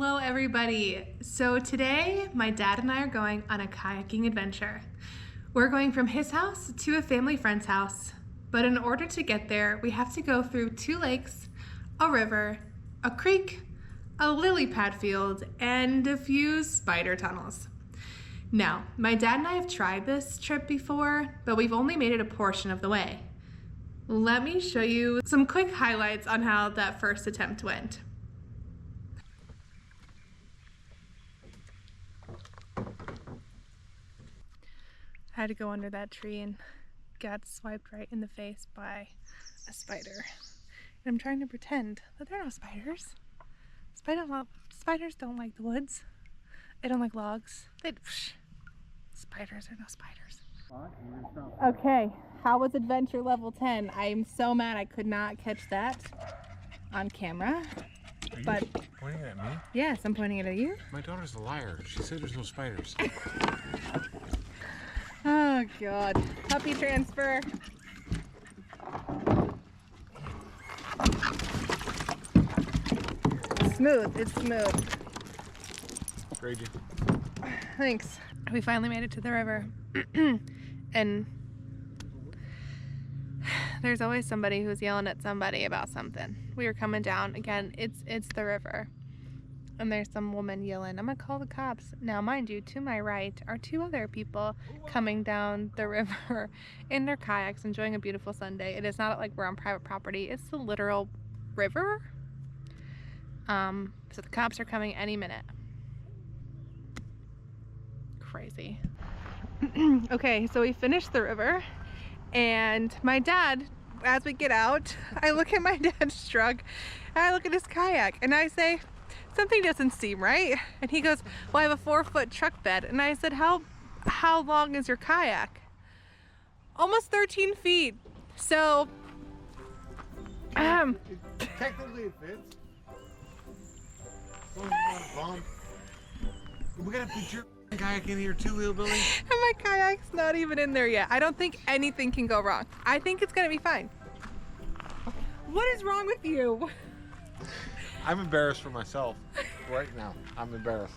Hello everybody. So today my dad and I are going on a kayaking adventure. We're going from his house to a family friend's house, but in order to get there we have to go through 2 lakes, a river, a creek, a lily pad field, and a few spider tunnels. Now, my dad and I have tried this trip before, but we've only made it a portion of the way. Let me show you some quick highlights on how that first attempt went. I had to go under that tree and got swiped right in the face by a spider. And I'm trying to pretend that there are no spiders. Spiders don't like the woods. They don't like logs. Spiders are no spiders. Okay, how was adventure level 10? I'm so mad I could not catch that on camera. Are you pointing at me? Yes, I'm pointing it at you. My daughter's a liar. She said there's no spiders. Oh God, puppy transfer. Smooth, it's smooth. Grade you. Thanks. We finally made it to the river. And there's always somebody who's yelling at somebody about something. We were coming down, again, it's the river. And there's some woman yelling, I'm gonna call the cops. Now, mind you, to my right are 2 other people coming down the river in their kayaks, enjoying a beautiful Sunday. It is not like we're on private property. It's the literal river. So the cops are coming any minute. Crazy. Okay, so we finished the river, and my dad, as we get out, I look at my dad's truck, and I look at his kayak, and I say, something doesn't seem right. And he goes, well, I have a 4-foot truck bed. And I said, how long is your kayak? Almost 13 feet. So, Technically it fits. We gotta put your kayak in here too, hillbilly. And my kayak's not even in there yet. I don't think anything can go wrong. I think it's gonna be fine. What is wrong with you? I'm embarrassed for myself right now. I'm embarrassed.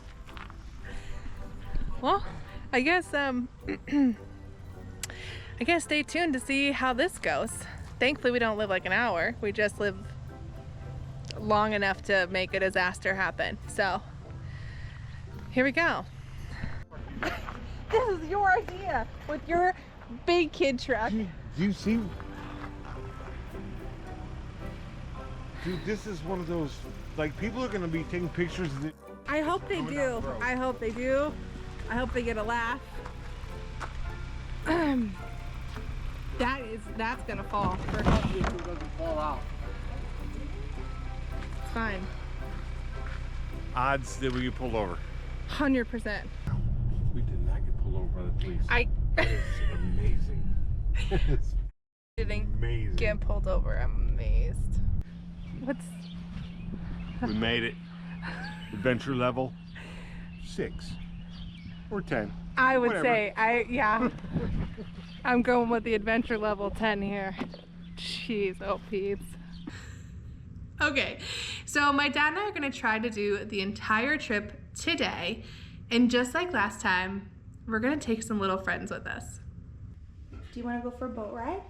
Well, I guess stay tuned to see how this goes. Thankfully, we don't live like an hour. We just live long enough to make a disaster happen. So, here we go. This is your idea with your big kid truck. Do you see? Dude, this is one of those, like, people are going to be taking pictures of it. I hope they do. I hope they do. I hope they get a laugh. That's going to fall. Hopefully it doesn't fall out. It's fine. Odds that we get pulled over. 100%. We did not get pulled over by the police. It's amazing. It's didn't amazing. get pulled over. I'm amazed. We made it. Adventure level 6 or 10. I would Whatever. say, yeah. I'm going with the adventure level 10 here. Jeez, oh Pete's. Okay, so my dad and I are gonna try to do the entire trip today. And just like last time, we're gonna take some little friends with us. Do you wanna go for a boat ride?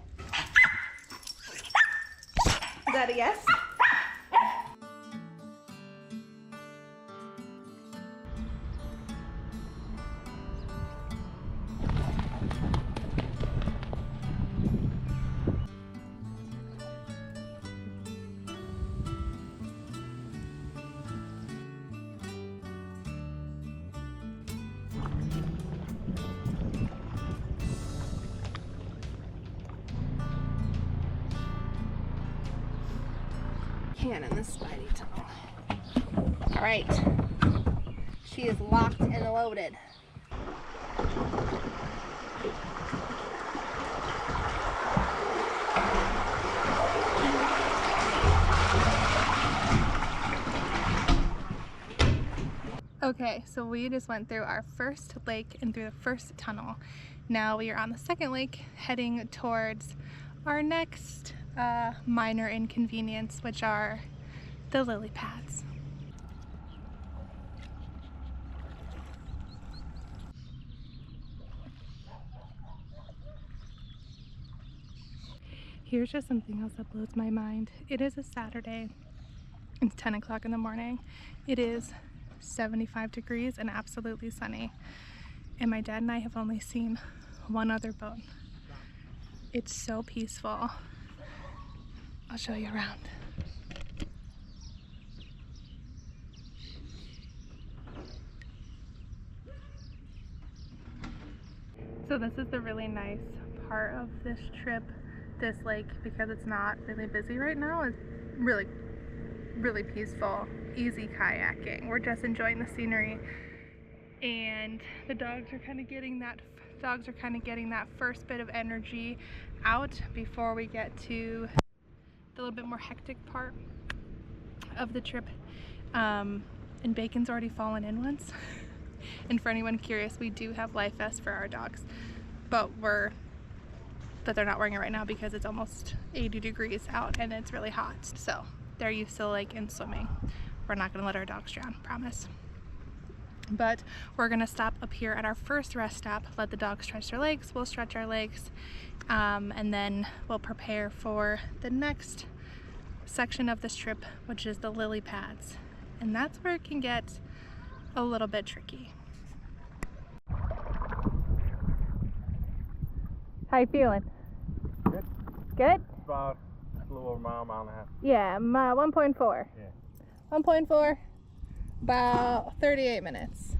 Is that a yes? Can in the Spidey tunnel. All right, she is locked and loaded. Okay, so we just went through our first lake and through the first tunnel. Now we are on the second lake, heading towards our next minor inconvenience, which are the lily pads. Here's just something else that blows my mind. It is a Saturday. It's 10 o'clock in the morning. It is 75 degrees and absolutely sunny. And my dad and I have only seen one other boat. It's so peaceful. I'll show you around. So this is the really nice part of this trip, this lake, because it's not really busy right now. It's really peaceful, easy kayaking. We're just enjoying the scenery, and the dogs are kind of getting that first bit of energy out before we get to the little bit more hectic part of the trip. And Bacon's already fallen in once. And for anyone curious, we do have life vests for our dogs, but they're not wearing it right now because it's almost 80 degrees out and it's really hot. So they're used to lake and swimming. We're not gonna let our dogs drown, promise. But we're gonna stop up here at our first rest stop, let the dogs stretch their legs, we'll stretch our legs, and then we'll prepare for the next section of this trip, which is the lily pads. And that's where it can get a little bit tricky. How you feeling? Good. Good? About a little over a mile and a half. Yeah, 1.4. Yeah. 1.4, about 38 minutes.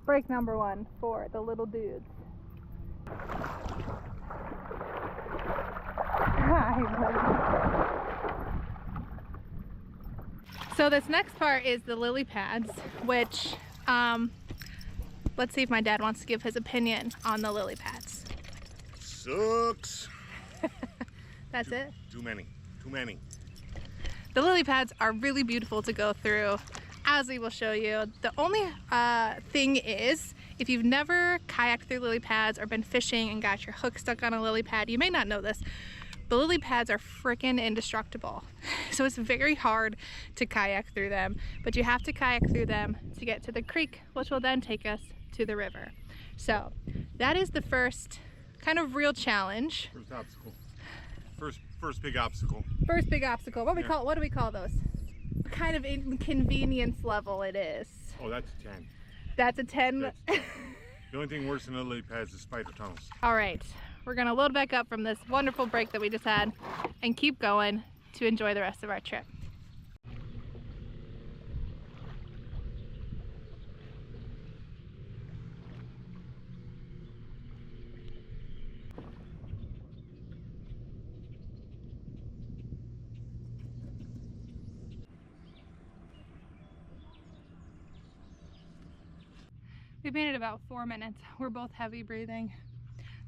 Break number 1 for the little dudes. So this next part is the lily pads, which, let's see if my dad wants to give his opinion on the lily pads. Sucks. That's it? Too many. The lily pads are really beautiful to go through, as we will show you. The only thing is, if you've never kayaked through lily pads or been fishing and got your hook stuck on a lily pad, you may not know this, but lily pads are freaking indestructible. So it's very hard to kayak through them, but you have to kayak through them to get to the creek, which will then take us to the river. So that is the first kind of real challenge. First obstacle. First big obstacle. First big obstacle. What do we call those? What kind of inconvenience level it is? Oh, that's a 10. That's a 10. That's 10. The only thing worse than the lily pads is spider tunnels. All right, we're gonna load back up from this wonderful break that we just had and keep going to enjoy the rest of our trip. We've made it about 4 minutes. We're both heavy breathing.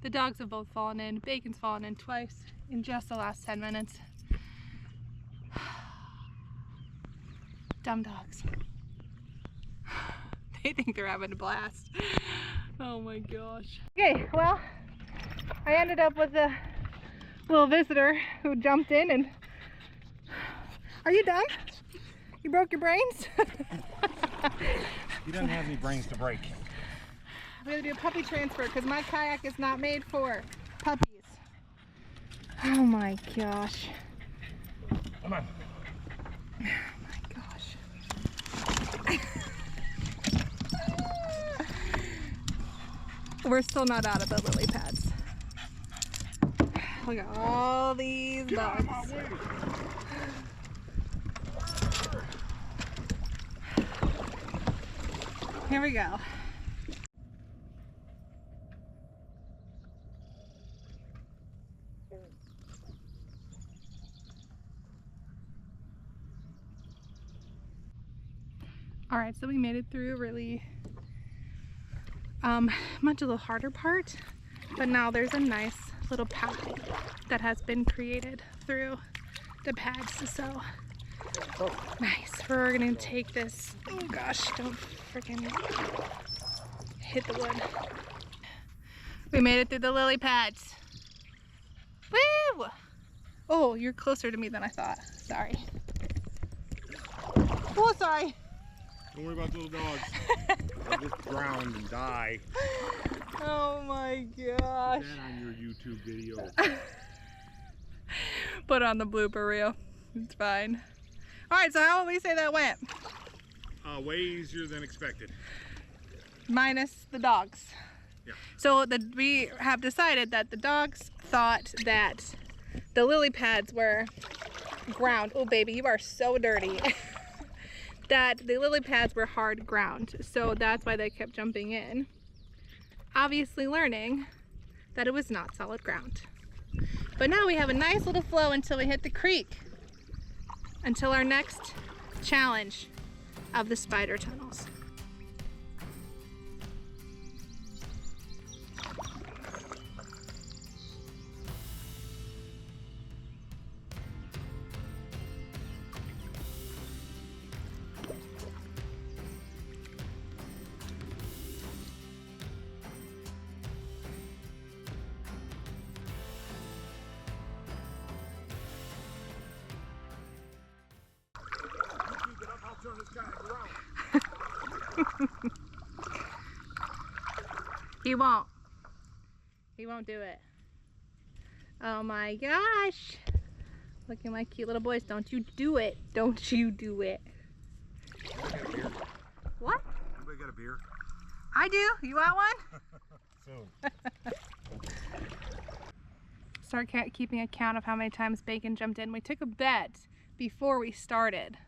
The dogs have both fallen in. Bacon's fallen in twice in just the last 10 minutes. Dumb dogs. They think they're having a blast. Oh my gosh. Okay, well, I ended up with a little visitor who jumped in and... Are you dumb? You broke your brains? He doesn't have any brains to break. I'm gonna do a puppy transfer because my kayak is not made for puppies. Oh my gosh. Come on. Oh my gosh. We're still not out of the lily pads. Look at all these bugs. Here we go. All right, so we made it through really much of the harder part, but now there's a nice little path that has been created through the pads. So nice. We're gonna take this. Oh gosh, don't freaking hit the wood. We made it through the lily pads. Woo! Oh, you're closer to me than I thought. Sorry. Oh, sorry. Don't worry about the little dogs. They'll just drown and die. Oh my gosh. Put that on your YouTube video. put it on the blooper reel. It's fine. All right, so how would we say that went? Way easier than expected. Minus the dogs. Yeah. So we have decided that the dogs thought that the lily pads were ground. Oh baby, you are so dirty. That the lily pads were hard ground. So that's why they kept jumping in. Obviously learning that it was not solid ground. But now we have a nice little flow until we hit the creek. Until our next challenge of the spider tunnels. Turn this kayak around. He won't. He won't do it. Oh my gosh. Looking like cute little boys. Don't you do it. Don't you do it. What? Anybody got a beer? I do. You want one? Soon. Start keeping a count of how many times Bacon jumped in. We took a bet before we started.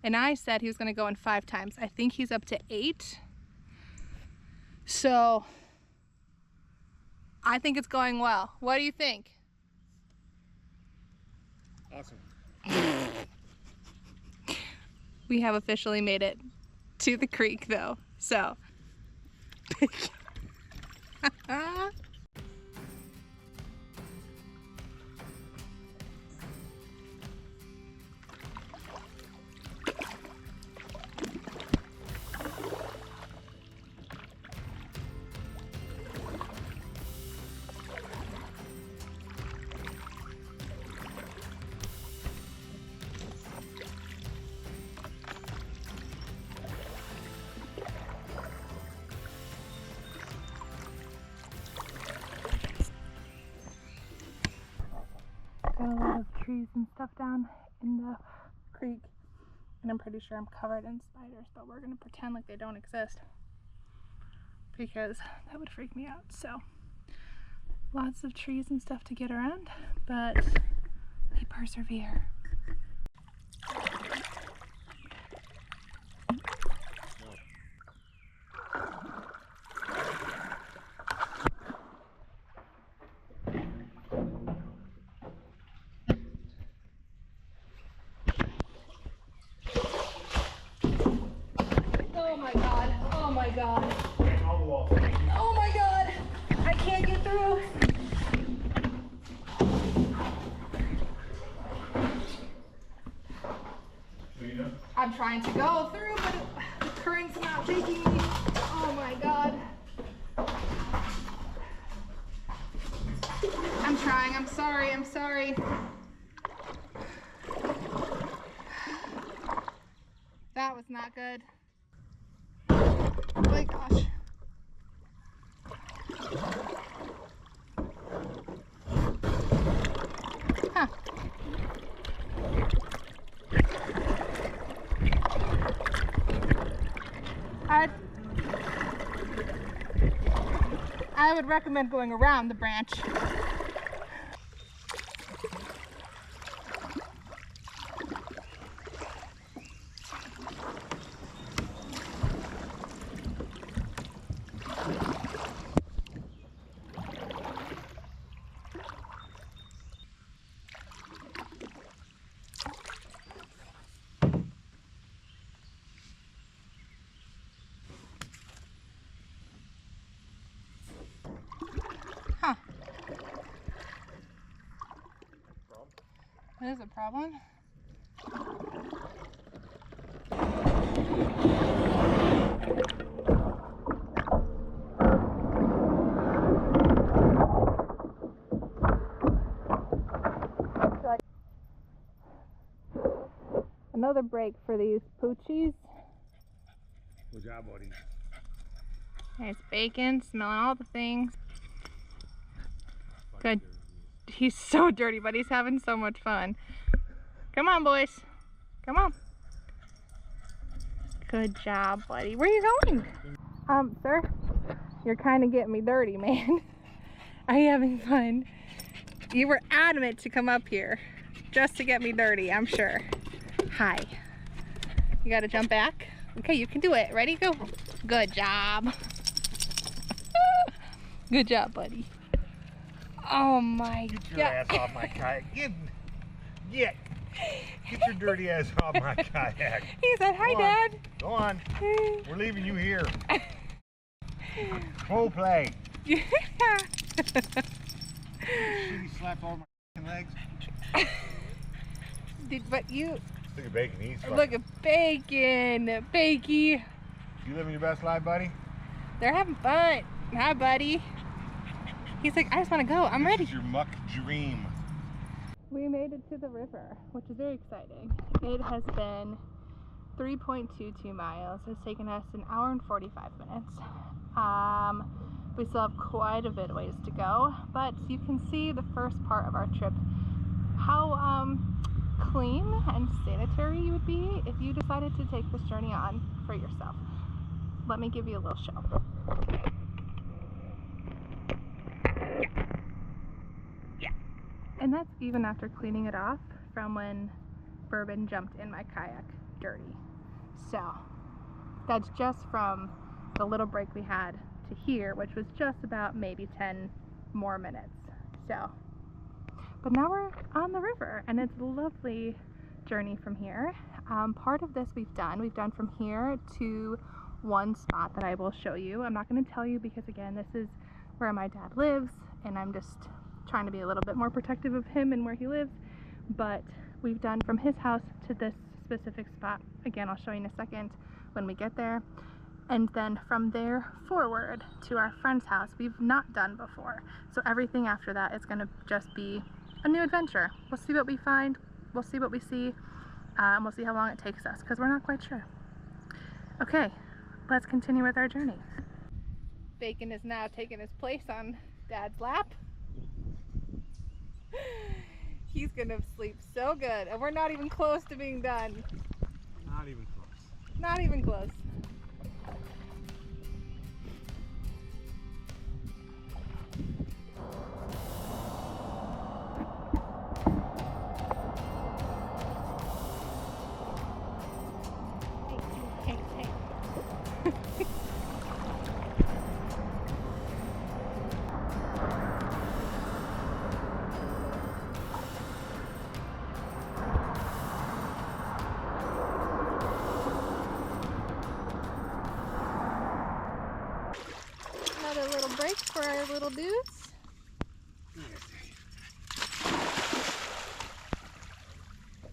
And I said he was going to go in 5 times. I think he's up to 8. So I think it's going well. What do you think? Awesome. We have officially made it to the creek though. So got a lot of trees and stuff down in the creek, and I'm pretty sure I'm covered in spiders, but we're gonna pretend like they don't exist because that would freak me out. So lots of trees and stuff to get around, but we persevere. Oh my god, oh my god. Oh my god, I can't get through. I'm trying to go through, but the current's not taking me. Oh my god. I'm trying, I'm sorry, I'm sorry. That was not good. Oh my gosh. Huh. I would recommend going around the branch. Huh. That is a problem. Another break for these poochies. Good job, buddy. There's Bacon, smelling all the things. Good. He's so dirty, but he's having so much fun. Come on, boys. Come on. Good job, buddy. Where are you going? Sir, you're kind of getting me dirty, man. Are you having fun? You were adamant to come up here just to get me dirty, I'm sure. Hi. You gotta jump back. Okay, you can do it. Ready? Go. Good job. Good job, buddy. Oh my God. Get your ass off my kayak. Get your dirty ass off my kayak. He said, hi, Dad. Go on. We're leaving you here. Full play. Yeah. She slapped all my legs. But you... Look at Bacon. He's Look at Bacon. Bakey. You living your best life, buddy? They're having fun. Hi, buddy. He's like, I just want to go. I'm ready. This is your muck dream. We made it to the river, which is very exciting. It has been 3.22 miles. It's taken us an hour and 45 minutes. We still have quite a bit of ways to go, but you can see the first part of our trip how clean and sanitary you would be if you decided to take this journey on for yourself. Let me give you a little show. Yeah. And that's even after cleaning it off from when Bourbon jumped in my kayak dirty. So that's just from the little break we had to here, which was just about maybe 10 more minutes. So, but now we're on the river and it's a lovely journey from here. Part of this we've done from here to one spot that I will show you. I'm not going to tell you because again, this is where my dad lives and I'm just trying to be a little bit more protective of him and where he lives. But we've done from his house to this specific spot. Again, I'll show you in a second when we get there. And then from there forward to our friend's house, we've not done before. So everything after that is going to just be a new adventure. We'll see what we find. We'll see what we see. We'll see how long it takes us because we're not quite sure. Okay, let's continue with our journey. Bacon is now taking his place on Dad's lap. He's gonna sleep so good, and we're not even close to being done. Not even close. Not even close. Another little break for our little dudes.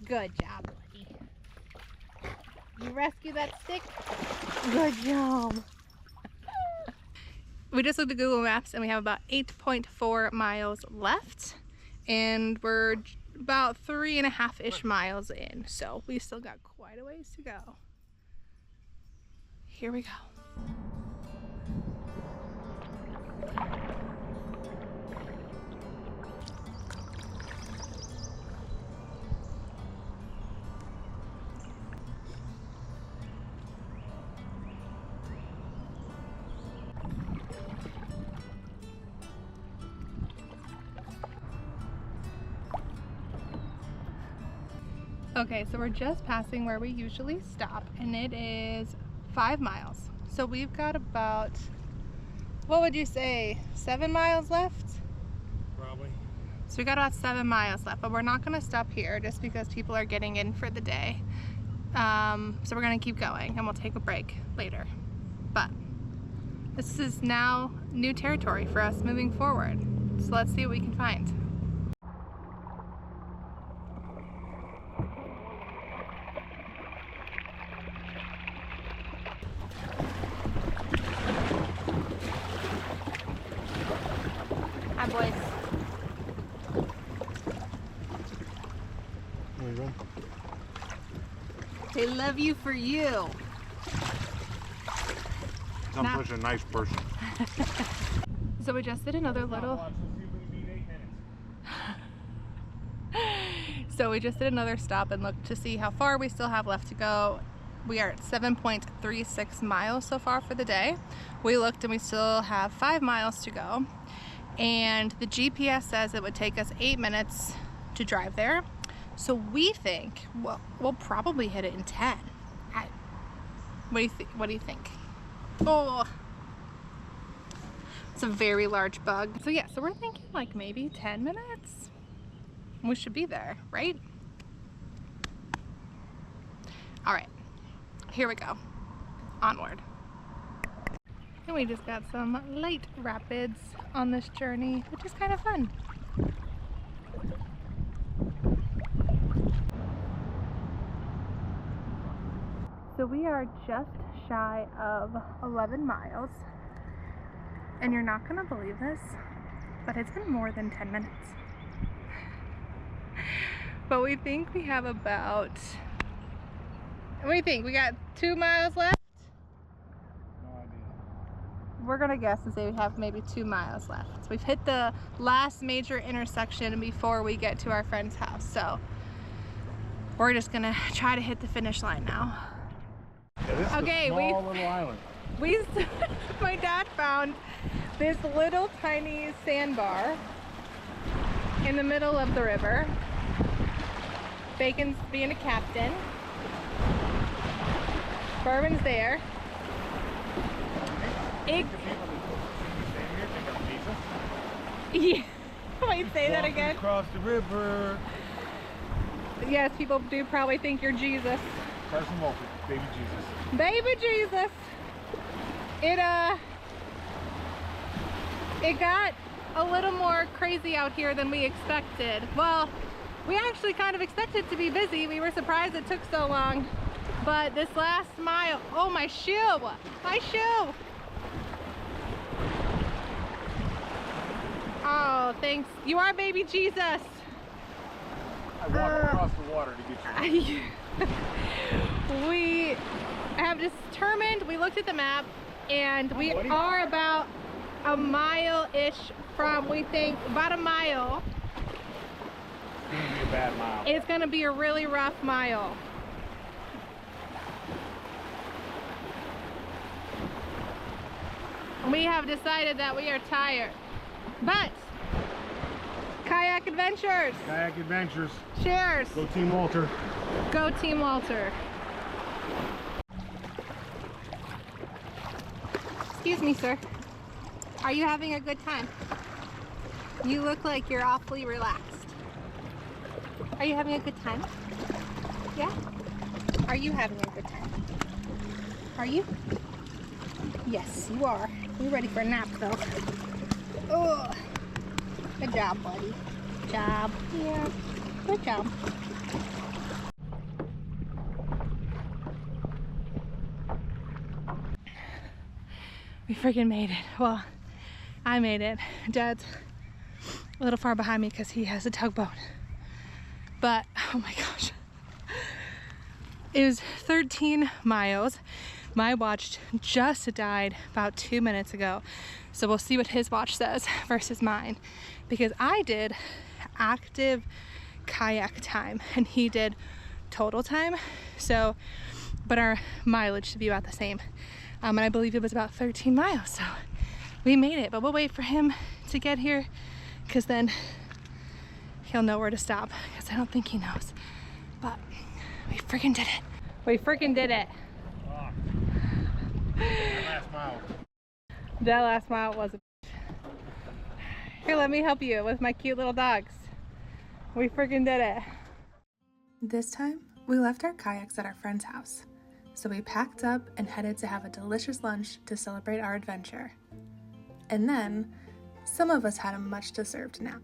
Good job, buddy. You rescue that stick? Good job. We just looked at Google Maps and we have about 8.4 miles left. And we're about 3.5-ish miles in. So we still got quite a ways to go. Here we go. Okay, so we're just passing where we usually stop, and it is 5 miles. So we've got about, what would you say, 7 miles left? Probably. So we got about 7 miles left, but we're not gonna stop here just because people are getting in for the day. So we're gonna keep going and we'll take a break later. But this is now new territory for us moving forward. So let's see what we can find. Hi, boys. There you go. They love you for you. I'm such a nice person. So we just did another little... So we just did another stop and looked to see how far we still have left to go. We are at 7.36 miles so far for the day. We looked and we still have 5 miles to go. And the GPS says it would take us 8 minutes to drive there. So we think, well, we'll probably hit it in 10. What do you think? Oh, it's a very large bug. So yeah, so we're thinking like maybe 10 minutes. We should be there, right? All right, here we go. Onward. And we just got some light rapids on this journey, which is kind of fun. So we are just shy of 11 miles. And you're not gonna believe this, but it's been more than 10 minutes. But we think we have about, what do you think? We got 2 miles left? No idea. We're gonna guess and say we have maybe 2 miles left. So we've hit the last major intersection before we get to our friend's house. So we're just gonna try to hit the finish line now. Yeah, this is Okay, a small little island. My dad found this little tiny sandbar in the middle of the river. Bacon's being a captain. Bourbon's there. Yeah. Wait, say that again. Across the river. Yes, people do probably think you're Jesus. Carson Walker, baby Jesus. Baby Jesus. It got a little more crazy out here than we expected. Well, we actually kind of expected to be busy. We were surprised it took so long. But this last mile, oh, my shoe, my shoe. Oh, thanks. You are baby Jesus. I walked across the water to get you. We have determined, we looked at the map, and we are about a mile-ish from, we think, about a mile. It's gonna be a bad mile. It's gonna be a really rough mile. We have decided that we are tired, but Kayak Adventures. Kayak Adventures. Cheers. Go Team Walter. Go Team Walter. Excuse me, sir. Are you having a good time? You look like you're awfully relaxed. Are you having a good time? Yeah? Are you having a good time? Are you? Yes, you are. You're ready for a nap, though. Oh, good job, buddy. Good job. Yeah, good job. We freaking made it. Well, I made it. Dad's a little far behind me because he has a tugboat. But, oh my gosh. It was 13 miles. My watch just died about 2 minutes ago. So we'll see what his watch says versus mine. Because I did active kayak time and he did total time. So, but our mileage should be about the same. And I believe it was about 13 miles. So we made it, but we'll wait for him to get here because then he'll know where to stop because I don't think he knows. But we freaking did it. We freaking did it. That last mile. That last mile was a... Here, let me help you with my cute little dogs. We freaking did it. This time, we left our kayaks at our friend's house. So we packed up and headed to have a delicious lunch to celebrate our adventure. And then, some of us had a much-deserved nap.